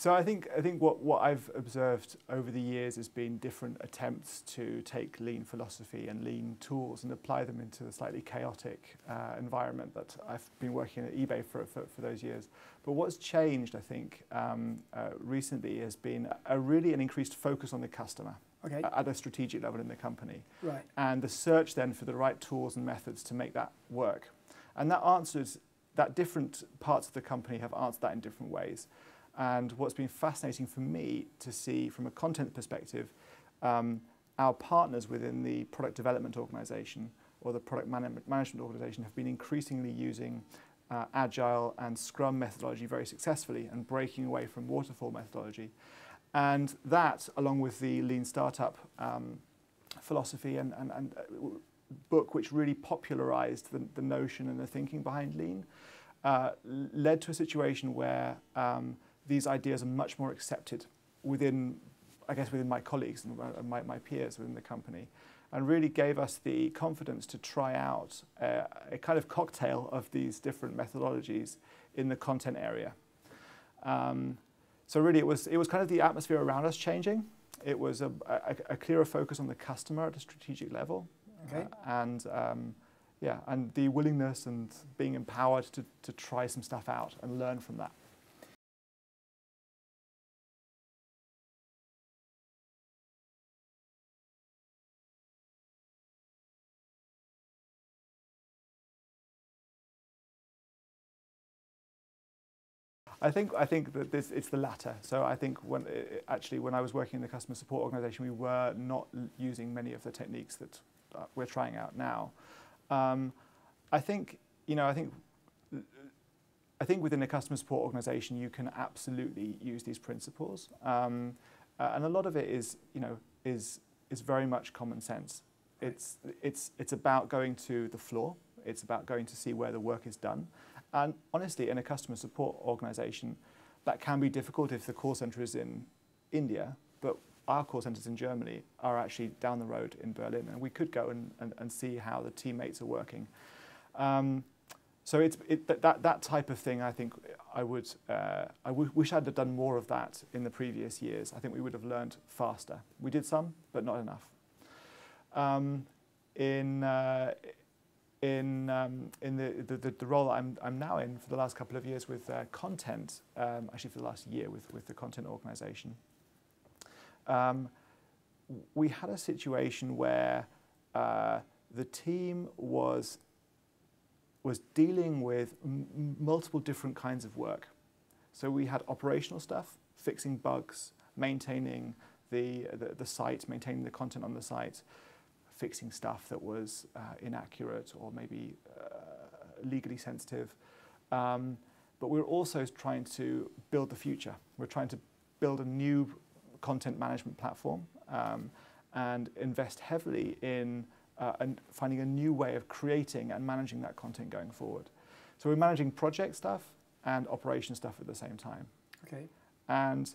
So I think what I've observed over the years has been different attempts to take lean philosophy and lean tools and apply them into the slightly chaotic environment that I've been working at eBay for those years. But what's changed, I think, recently has been really an increased focus on the customer. Okay. At a strategic level in the company. Right. And the search then for the right tools and methods to make that work. And that different parts of the company have answered that in different ways. And what's been fascinating for me to see from a content perspective, our partners within the product development organization or the product management organization have been increasingly using Agile and Scrum methodology very successfully and breaking away from waterfall methodology. And that, along with the Lean Startup philosophy and book, which really popularized the notion and the thinking behind Lean, led to a situation where these ideas are much more accepted within my colleagues and my peers within the company, and really gave us the confidence to try out a kind of cocktail of these different methodologies in the content area. So really, it was kind of the atmosphere around us changing. It was a clearer focus on the customer at a strategic level, okay. And the willingness and being empowered to try some stuff out and learn from that. I think that it's the latter. So I think when I was working in the customer support organization, we were not using many of the techniques that we're trying out now. I think within a customer support organization, you can absolutely use these principles, and a lot of it is very much common sense. It's about going to the floor. It's about going to see where the work is done. And honestly, in a customer support organization, that can be difficult if the call center is in India, but our call centers in Germany are actually down the road in Berlin, and we could go and see how the teammates are working. So that type of thing, I think I wish I'd have done more of that in the previous years. I think we would have learned faster. We did some, but not enough. In the role I'm now in for the last couple of years with content, actually for the last year with the content organization, we had a situation where the team was dealing with multiple different kinds of work. So we had operational stuff, fixing bugs, maintaining the site, maintaining the content on the site, fixing stuff that was inaccurate or maybe legally sensitive. But we're also trying to build the future. We're trying to build a new content management platform and invest heavily in finding a new way of creating and managing that content going forward. So we're managing project stuff and operation stuff at the same time. Okay. And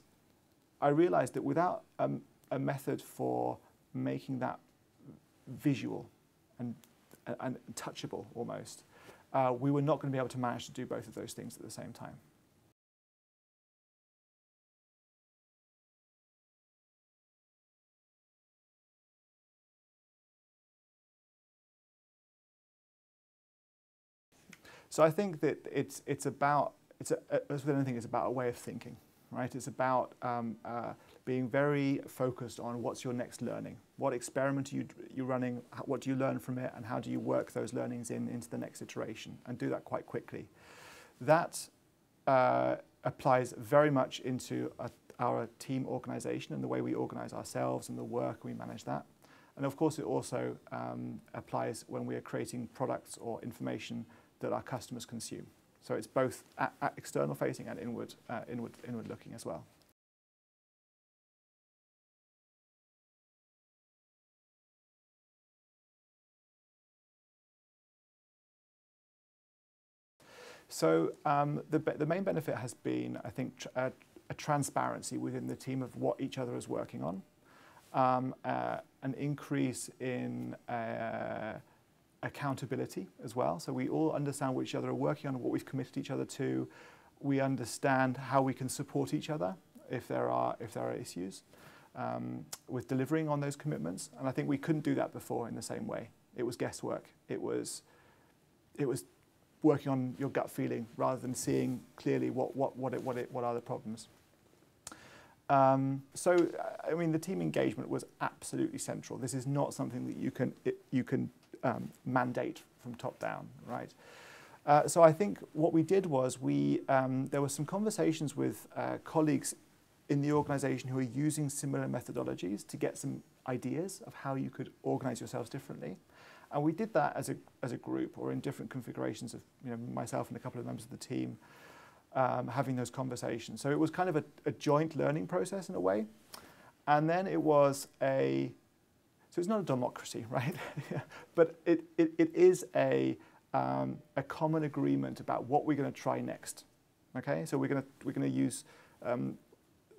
I realized that without a method for making that visual and touchable almost, we were not going to be able to manage to do both of those things at the same time. So I think that it's about a way of thinking, right? It's about being very focused on what's your next learning, what experiment are you running, what do you learn from it, and how do you work those learnings into the next iteration, and do that quite quickly. That applies very much into our team organization and the way we organize ourselves and the work we manage that. And of course, it also applies when we are creating products or information that our customers consume. So it's both external facing and inward looking as well. So the main benefit has been, I think, a transparency within the team of what each other is working on, an increase in accountability as well. So we all understand what each other are working on, what we've committed each other to. We understand how we can support each other if there are issues with delivering on those commitments. And I think we couldn't do that before in the same way. It was guesswork. It was working on your gut feeling rather than seeing clearly what are the problems. So, I mean, the team engagement was absolutely central. This is not something that you can mandate from top down, right? So I think what we did was there were some conversations with colleagues in the organisation who are using similar methodologies to get some ideas of how you could organise yourselves differently. And we did that as a group or in different configurations of myself and a couple of members of the team having those conversations. So it was kind of a joint learning process in a way. And then it was so it's not a democracy, right? But it is a common agreement about what we're going to try next. Okay, so we're going to use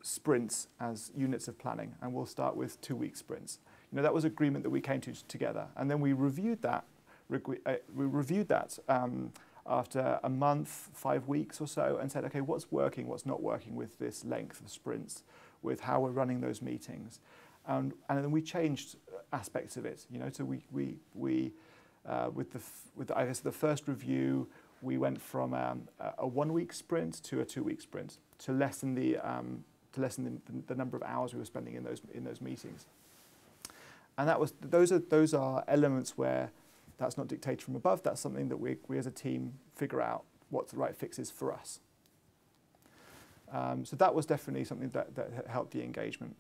sprints as units of planning, and we'll start with 2-week sprints. That was agreement that we came to together, and then we reviewed that. After a month, 5 weeks or so, and said, okay, what's working, what's not working with this length of sprints, with how we're running those meetings, and then we changed aspects of it. So we with I guess the first review, we went from a 1-week sprint to a 2-week sprint to lessen the number of hours we were spending in those meetings. And those are elements where that's not dictated from above. That's something that we as a team figure out what the right fix is for us. So that was definitely something that helped the engagement.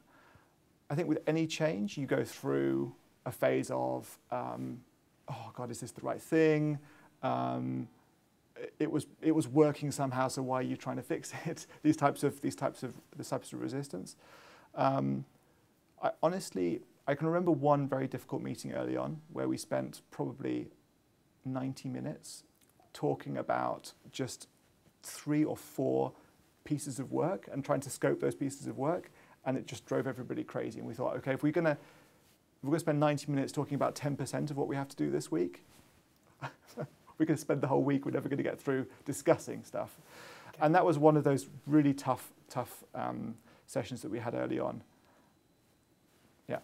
I think with any change, you go through a phase of, oh God, is this the right thing? It was working somehow, so why are you trying to fix it? These types of resistance. Honestly, I can remember one very difficult meeting early on where we spent probably 90 minutes talking about just 3 or 4 pieces of work and trying to scope those pieces of work, and it just drove everybody crazy. And we thought, okay, if we're going to spend 90 minutes talking about 10% of what we have to do this week, we're going to spend the whole week, we're never going to get through discussing stuff. Okay. And that was one of those really tough sessions that we had early on. Yeah.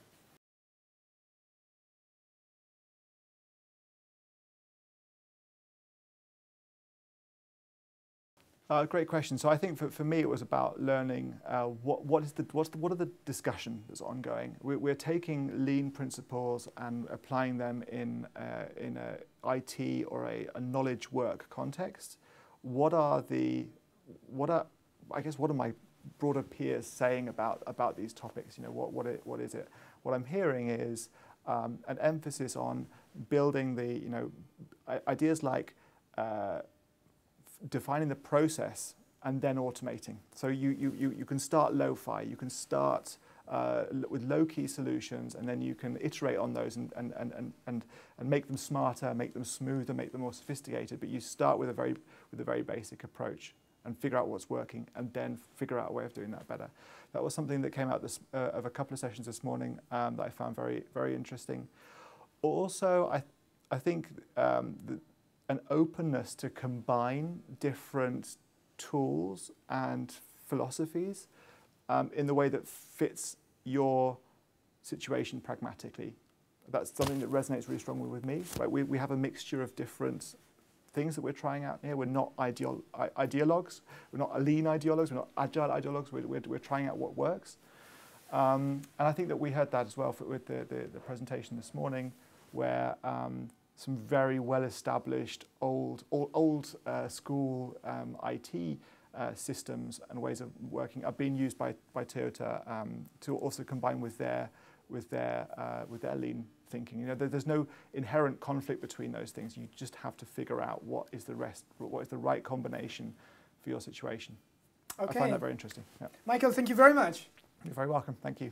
Great question. So I think for me it was about learning what are the discussion that's ongoing. We're taking lean principles and applying them in a IT or a knowledge work context. What are my broader peers saying about these topics? What is it? What I'm hearing is an emphasis on building the ideas like defining the process and then automating. So you can start lo-fi, you can start with low-key solutions, and then you can iterate on those and make them smarter, make them smoother, make them more sophisticated. But you start with a very basic approach and figure out what's working, and then figure out a way of doing that better. That was something that came out of a couple of sessions this morning that I found very, very interesting. Also, I think an openness to combine different tools and philosophies in the way that fits your situation pragmatically. That's something that resonates really strongly with me. Right? We have a mixture of different things that we're trying out here. We're not ideologues. We're not lean ideologues. We're not agile ideologues. We're trying out what works. And I think that we heard that as well with the presentation this morning, where some very well-established old school IT systems and ways of working are being used by Toyota to also combine with their lean thinking. There's no inherent conflict between those things. You just have to figure out what is the right combination for your situation. Okay. I find that very interesting. Yeah. Michael, thank you very much. You're very welcome. Thank you.